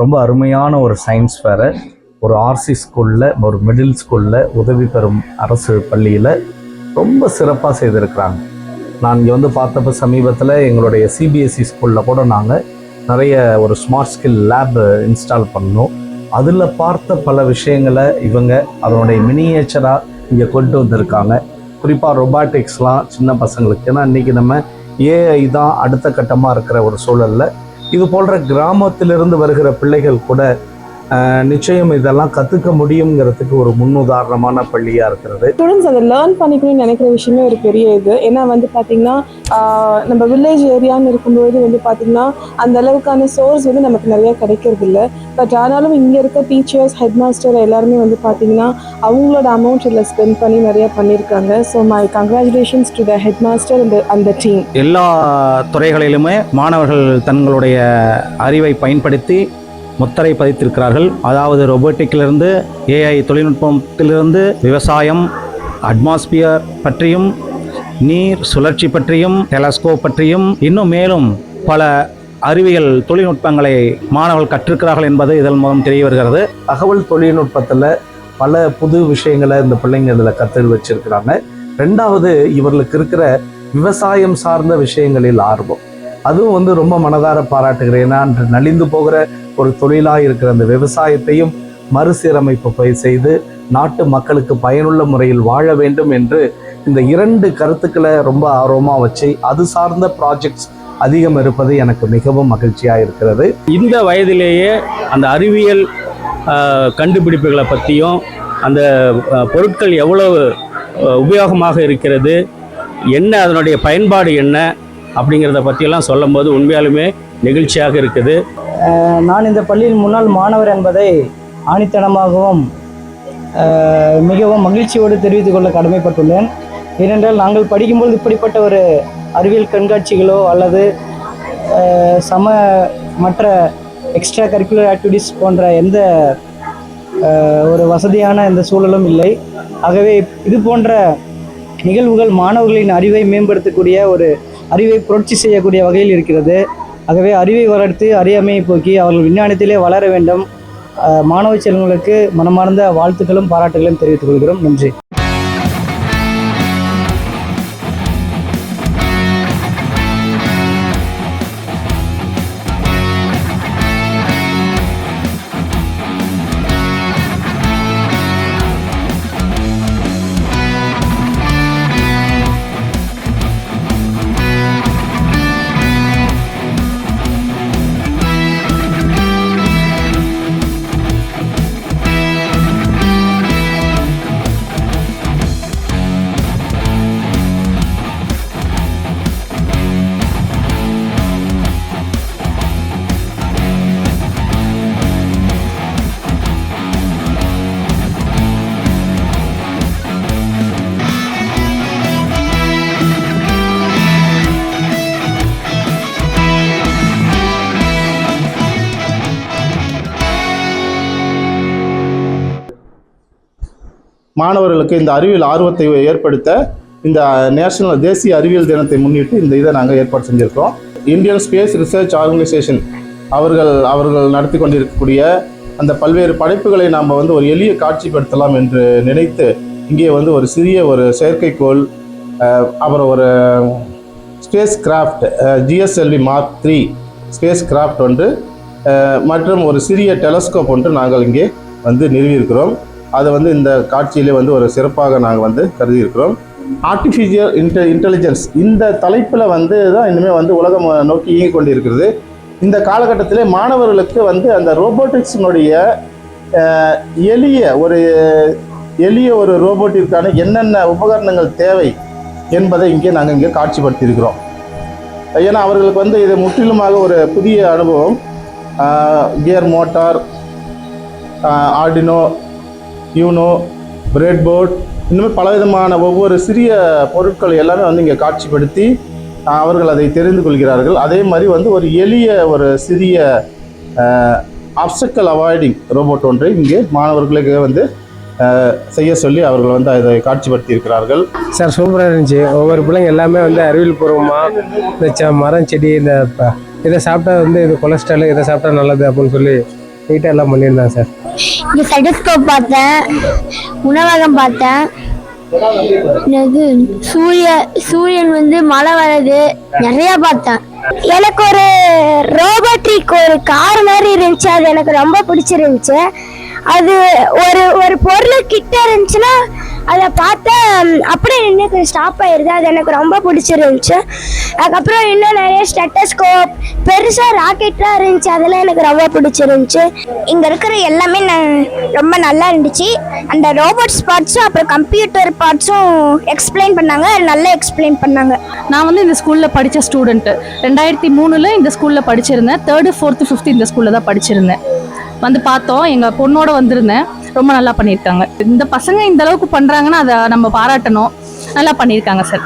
ரொம்ப அருமையான ஒரு சயின்ஸ் ஃபேரை ஒரு ஆர்சி ஸ்கூலில், ஒரு மிடில் ஸ்கூலில், உதவி பெறும் அரசு பள்ளியில் ரொம்ப சிறப்பாக செய்திருக்கிறாங்க. நான் இங்கே வந்து பார்த்தப்ப சமீபத்தில் எங்களுடைய சிபிஎஸ்சி ஸ்கூலில் கூட நாங்கள் நிறைய ஒரு ஸ்மார்ட் ஸ்கில் லேப் இன்ஸ்டால் பண்ணோம். அதில் பார்த்த பல விஷயங்களை இவங்க அதனுடைய மினியேச்சராக இங்கே கொண்டு வந்திருக்காங்க. குறிப்பாக ரொபாட்டிக்ஸ்லாம் சின்ன பசங்களுக்கு, ஏன்னா இன்றைக்கி நம்ம ஏஐ தான் அடுத்த கட்டமாக இருக்கிற ஒரு சூழலில் இது போன்ற கிராமத்திலிருந்து வருகிற பிள்ளைகள் கூட நிச்சயம் இதெல்லாம் கற்றுக்க முடியுங்கிறதுக்கு ஒரு முன்னுதாரணமான பள்ளியாக இருக்கிறது. ஸ்டூடெண்ட்ஸ் அதை லேர்ன் பண்ணிக்கணும்னு நினைக்கிற விஷயமே ஒரு பெரிய இது. ஏன்னா வந்து பார்த்திங்கன்னா நம்ம வில்லேஜ் ஏரியான்னு இருக்கும்போது வந்து பார்த்திங்கன்னா அந்த அளவுக்கான சோர்ஸ் வந்து நமக்கு நிறையா கிடைக்கிறது இல்லை. பட் ஆனாலும் இங்கே இருக்க டீச்சர்ஸ், ஹெட் மாஸ்டர் எல்லாருமே வந்து பார்த்திங்கன்னா அவங்களோட அமௌண்ட் இதில் ஸ்பெண்ட் பண்ணி நிறையா பண்ணியிருக்காங்க. So my congratulations to the head master அந்த டீம். எல்லா துறைகளிலுமே மாணவர்கள் தங்களுடைய அறிவை பயன்படுத்தி முத்திரை பதித்திருக்கிறார்கள். அதாவது ரொபோட்டிக்கிலிருந்து, ஏஐ தொழில்நுட்பத்திலிருந்து, விவசாயம், அட்மாஸ்பியர் பற்றியும், நீர் சுழற்சி பற்றியும், டெலஸ்கோப் பற்றியும், இன்னும் மேலும் பல அறிவியல் தொழில்நுட்பங்களை மாணவர்கள் கற்றிருக்கிறார்கள் என்பது இதன் மூலம் தெரிய வருகிறது. தகவல் தொழில்நுட்பத்தில் பல புது விஷயங்களை இந்த பிள்ளைங்க இதில் கற்று வச்சிருக்கிறாங்க. ரெண்டாவது, இவர்களுக்கு இருக்கிற விவசாயம் சார்ந்த விஷயங்களில் ஆர்வம், அதுவும் வந்து ரொம்ப மனதார பாராட்டுகிறேன். ஏன்னா அன்று நலிந்து போகிற ஒரு தொழிலாக இருக்கிற அந்த விவசாயத்தையும் மறுசீரமைப்பு செய்து நாட்டு மக்களுக்கு பயனுள்ள முறையில் வாழ வேண்டும் என்று இந்த இரண்டு கருத்துக்களை ரொம்ப ஆர்வமாக வச்சு அது சார்ந்த ப்ராஜெக்ட்ஸ் அதிகம் இருப்பது எனக்கு மிகவும் மகிழ்ச்சியாக இருக்கிறது. இந்த வயதிலேயே அந்த அறிவியல் கண்டுபிடிப்புகளை பற்றியும், அந்த பொருட்கள் எவ்வளவு உபயோகமாக இருக்கிறது, என்ன அதனுடைய பயன்பாடு என்ன அப்படிங்கிறத பற்றியெல்லாம் சொல்லும் போது உண்மையாலுமே நெகிழ்ச்சியாக இருக்குது. நான் இந்த பள்ளியில் முன்னாள் மாணவர் என்பதை ஆணித்தனமாகவும் மிகவும் மகிழ்ச்சியோடு தெரிவித்துக் கொள்ள கடமைப்பட்டுள்ளேன். ஏனென்றால் நாங்கள் படிக்கும்போது இப்படிப்பட்ட ஒரு அறிவியல் கண்காட்சிகளோ அல்லது மற்ற எக்ஸ்ட்ரா கரிக்குலர் ஆக்டிவிட்டீஸ் போன்ற எந்த ஒரு வசதியான எந்த சூழலும் இல்லை. ஆகவே இது போன்ற நிகழ்வுகள் மாணவர்களின் அறிவை மேம்படுத்தக்கூடிய, ஒரு அறிவை புரட்சி செய்யக்கூடிய வகையில் இருக்கிறது. ஆகவே அறிவை வளர்த்து அறியாமையை போக்கி அவர்கள் விஞ்ஞானத்திலே வளர வேண்டும். மாணவ செல்வங்களுக்கு மனமார்ந்த வாழ்த்துக்களும் பாராட்டுகளும் தெரிவித்துக் கொள்கிறோம். நன்றி. மாணவர்களுக்கு இந்த அறிவியல் ஆர்வத்தை ஏற்படுத்த இந்த தேசிய அறிவியல் தினத்தை முன்னிட்டு இந்த இதை நாங்கள் ஏற்பாடு செஞ்சுருக்கோம். இந்தியன் ஸ்பேஸ் ரிசர்ச் ஆர்கனைசேஷன் அவர்கள் நடத்தி கொண்டிருக்கக்கூடிய அந்த பல்வேறு படைப்புகளை நாம் வந்து ஒரு எளிய காட்சிப்படுத்தலாம் என்று நினைத்து இங்கே வந்து ஒரு சிறிய ஒரு செயற்கைக்கோள், அப்புறம் ஒரு space craft GSLV Mark 3 space craft ஒன்று மற்றும் ஒரு சிறிய டெலஸ்கோப் ஒன்று நாங்கள் இங்கே வந்து நிறுவியிருக்கிறோம். அதை வந்து இந்த காட்சியிலே வந்து ஒரு சிறப்பாக நாங்கள் வந்து கருதியிருக்கிறோம். ஆர்டிஃபிஷியல் இன்டெலிஜென்ஸ் இந்த தலைப்பில் வந்து தான் இனிமேல் வந்து உலகம் நோக்கி இயங்கிக் கொண்டிருக்கிறது. இந்த காலகட்டத்திலே மாணவர்களுக்கு வந்து அந்த ரோபோட்டிக்ஸினுடைய எளிய ஒரு ரோபோட்டிற்கான என்னென்ன உபகரணங்கள் தேவை என்பதை நாங்கள் இங்கே காட்சிப்படுத்தியிருக்கிறோம். ஏன்னா அவர்களுக்கு வந்து இது முற்றிலுமாக ஒரு புதிய அனுபவம். Gear motor, Arduino, Uno, breadboard, இன்னுமே பலவிதமான ஒவ்வொரு சிறிய பொருட்கள் எல்லாமே வந்து இங்கே காட்சிப்படுத்தி அவர்கள் அதை தெரிந்து கொள்கிறார்கள். அதே மாதிரி வந்து ஒரு எளிய ஒரு சிறிய ஆப்ஸ்டக்கல் அவாய்டிங் ரோபோட் ஒன்றை இங்கே மாணவர்களுக்கு வந்து செய்ய சொல்லி அவர்கள் வந்து அதை காட்சிப்படுத்தி இருக்கிறார்கள். சார் சூப்பராக இருந்துச்சு. ஒவ்வொரு பிள்ளைங்க எல்லாமே வந்து அறிவியல் பூர்வமாக இந்த மரம் செடி, இந்த இதை சாப்பிட்டா வந்து இது கொலஸ்ட்ரால், இதை சாப்பிட்டா நல்லது அப்படின்னு சொல்லி நீட்டாக எல்லாம் பண்ணியிருந்தாங்க சார். இங்கே ஸ்டெத்தஸ்கோப் பார்த்தேன், உணவகம் பார்த்தேன், இது சூரியன் வந்து மழை வர்றது நிறைய பார்த்தேன். எனக்கு ஒரு ரோபோட்டிக் ஒரு கார் மாதிரி இருந்துச்சு, அது எனக்கு ரொம்ப பிடிச்சிருந்துச்சு. அது ஒரு பொருள் கிட்ட இருந்துச்சுன்னா அதை பார்த்தா அப்படியே நின்று ஸ்டாப் ஆயிடுது, அது எனக்கு ரொம்ப பிடிச்சிருந்துச்சு. அதுக்கப்புறம் இன்னும் நிறைய ஸ்டெத்தஸ்கோப், பெருசாக ராக்கெட்லாம் இருந்துச்சு, அதெல்லாம் எனக்கு ரொம்ப பிடிச்சிருந்துச்சு. இங்கே இருக்கிற எல்லாமே ரொம்ப நல்லா இருந்துச்சு. அந்த ரோபோட்ஸ் பார்ட்ஸும் அப்புறம் கம்ப்யூட்டர் பார்ட்ஸும் எக்ஸ்பிளைன் பண்ணாங்க, நல்லா எக்ஸ்பிளைன் பண்ணாங்க. நான் வந்து இந்த ஸ்கூலில் படித்த ஸ்டூடெண்ட்டு. 2003 இந்த ஸ்கூலில் படிச்சிருந்தேன். 3rd, 4th, 5th இந்த ஸ்கூலில் தான் படிச்சிருந்தேன். வந்து பார்த்தோம், எங்கள் பொண்ணோட வந்திருந்தேன். ரொம்ப நல்லா பண்ணியிருக்காங்க. இந்த பசங்க இந்த அளவுக்கு பண்ணுறாங்கன்னா அதை நம்ம பாராட்டணும். நல்லா பண்ணியிருக்காங்க சார்.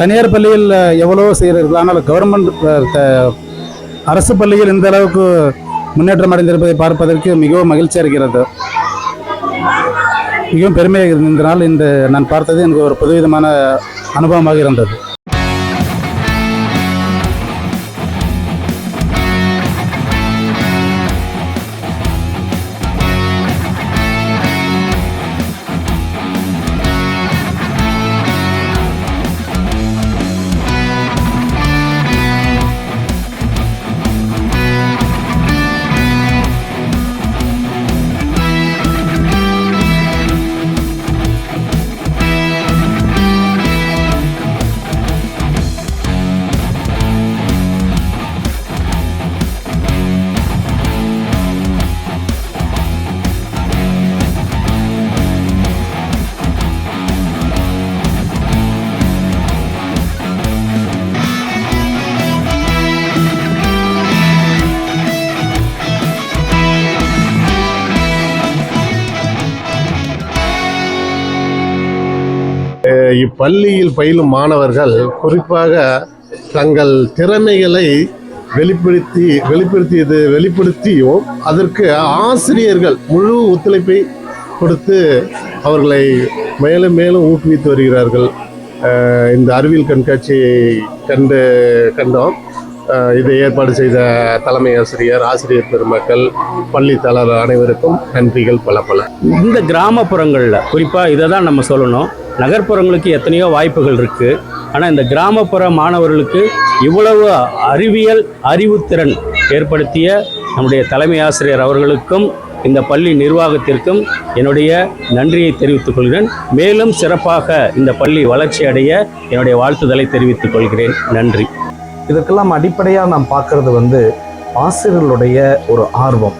தனியார் பள்ளியில் எவ்வளோ செய்கிறது, ஆனால் கவர்மெண்ட் அரசு பள்ளியில் இந்த அளவுக்கு முன்னேற்றம் அடைந்திருப்பதை பார்ப்பதற்கு மிகவும் மகிழ்ச்சியாக இருக்கிறது. மிகவும் பெருமையாக இருந்ததினால் நான் பார்த்தது எனக்கு ஒரு புதுவிதமான அனுபவமாக இருந்தது. இப்பள்ளியில் பயிலும் மாணவர்கள் குறிப்பாக தங்கள் திறமைகளை வெளிப்படுத்தியும் அதற்கு ஆசிரியர்கள் முழு ஒத்துழைப்பை கொடுத்து அவர்களை மேலும் மேலும் ஊக்குவித்து வருகிறார்கள். இந்த அறிவியல் கண்காட்சியை கண்டோம். இதை ஏற்பாடு செய்த தலைமை ஆசிரியர், ஆசிரியர் பெருமக்கள், பள்ளி தளர் அனைவருக்கும் நன்றிகள் பல பல. இந்த கிராமப்புறங்களில் குறிப்பாக இதை தான் நம்ம சொல்லணும். நகர்ப்புறங்களுக்கு எத்தனையோ வாய்ப்புகள் இருக்குது. ஆனால் இந்த கிராமப்புற மாணவர்களுக்கு இவ்வளவு அறிவுத்திறன் ஏற்படுத்திய நம்முடைய தலைமை ஆசிரியர் அவர்களுக்கும் இந்த பள்ளி நிர்வாகத்திற்கும் என்னுடைய நன்றியை தெரிவித்துக் கொள்கிறேன். மேலும் சிறப்பாக இந்த பள்ளி வளர்ச்சி அடைய என்னுடைய வாழ்த்துதலை தெரிவித்துக் கொள்கிறேன். நன்றி. இதுக்கெல்லாம் அடிப்படையாக நாம் பார்க்குறது ஆசிரியர்களுடைய ஒரு ஆர்வம்.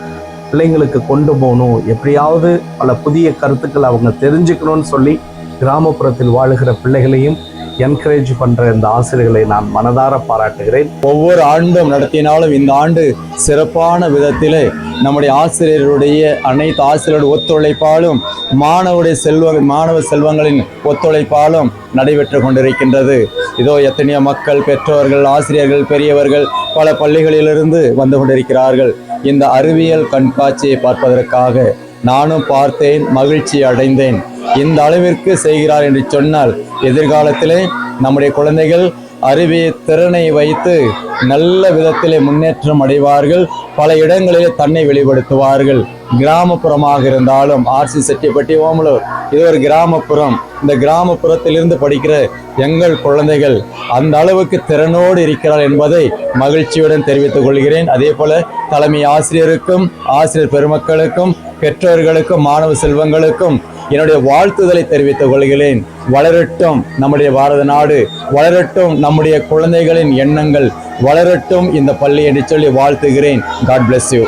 பிள்ளைங்களுக்கு கொண்டு போகணும், எப்படியாவது பல புதிய கருத்துக்களை அவங்க தெரிஞ்சுக்கணும்னு சொல்லி கிராமப்புறத்தில் வாழுகிற பிள்ளைகளையும் என்கரேஜ் பண்ணுற இந்த ஆசிரியர்களை நான் மனதார பாராட்டுகிறேன். ஒவ்வொரு ஆண்டும் நடத்தினாலும் இந்த ஆண்டு சிறப்பான விதத்திலே நம்முடைய ஆசிரியருடைய அனைத்து ஆசிரியருடைய ஒத்துழைப்பாலும் மாணவ செல்வங்களின் ஒத்துழைப்பாலும் நடைபெற்று கொண்டிருக்கின்றது. இதோ எத்தனையோ மக்கள், பெற்றோர்கள், ஆசிரியர்கள், பெரியவர்கள் பல பள்ளிகளிலிருந்து வந்து கொண்டிருக்கிறார்கள். இந்த அறிவியல் கண்காட்சியை பார்ப்பதற்காக நானும் பார்த்தேன், மகிழ்ச்சி அடைந்தேன். இந்த அளவிற்கு செய்கிறார் என்று சொன்னால் எதிர்காலத்திலே நம்முடைய குழந்தைகள் அறிவியல் திறனை வைத்து நல்ல விதத்திலே முன்னேற்றம் அடைவார்கள். பல இடங்களிலே தன்னை வெளிப்படுத்துவார்கள். கிராமப்புறமாக இருந்தாலும் ஆர்சி செட்டிப்பட்டி, ஓமலூர் இது ஒரு கிராமப்புறம். இந்த கிராமப்புறத்திலிருந்து படிக்கிற எங்கள் குழந்தைகள் அந்த அளவுக்கு திறனோடு இருக்கிறார் என்பதை மகிழ்ச்சியுடன் தெரிவித்துக் கொள்கிறேன். அதே போல தலைமை ஆசிரியருக்கும், ஆசிரியர் பெருமக்களுக்கும், பெற்றோர்களுக்கும், மாணவ செல்வங்களுக்கும் என்னுடைய வாழ்த்துதலை தெரிவித்துக் கொள்கிறேன். வளரட்டும் நம்முடைய பாரத நாடு, வளரட்டும் நம்முடைய குழந்தைகளின் எண்ணங்கள், வளரட்டும் இந்த பள்ளி என்று சொல்லி வாழ்த்துகிறேன். God bless you.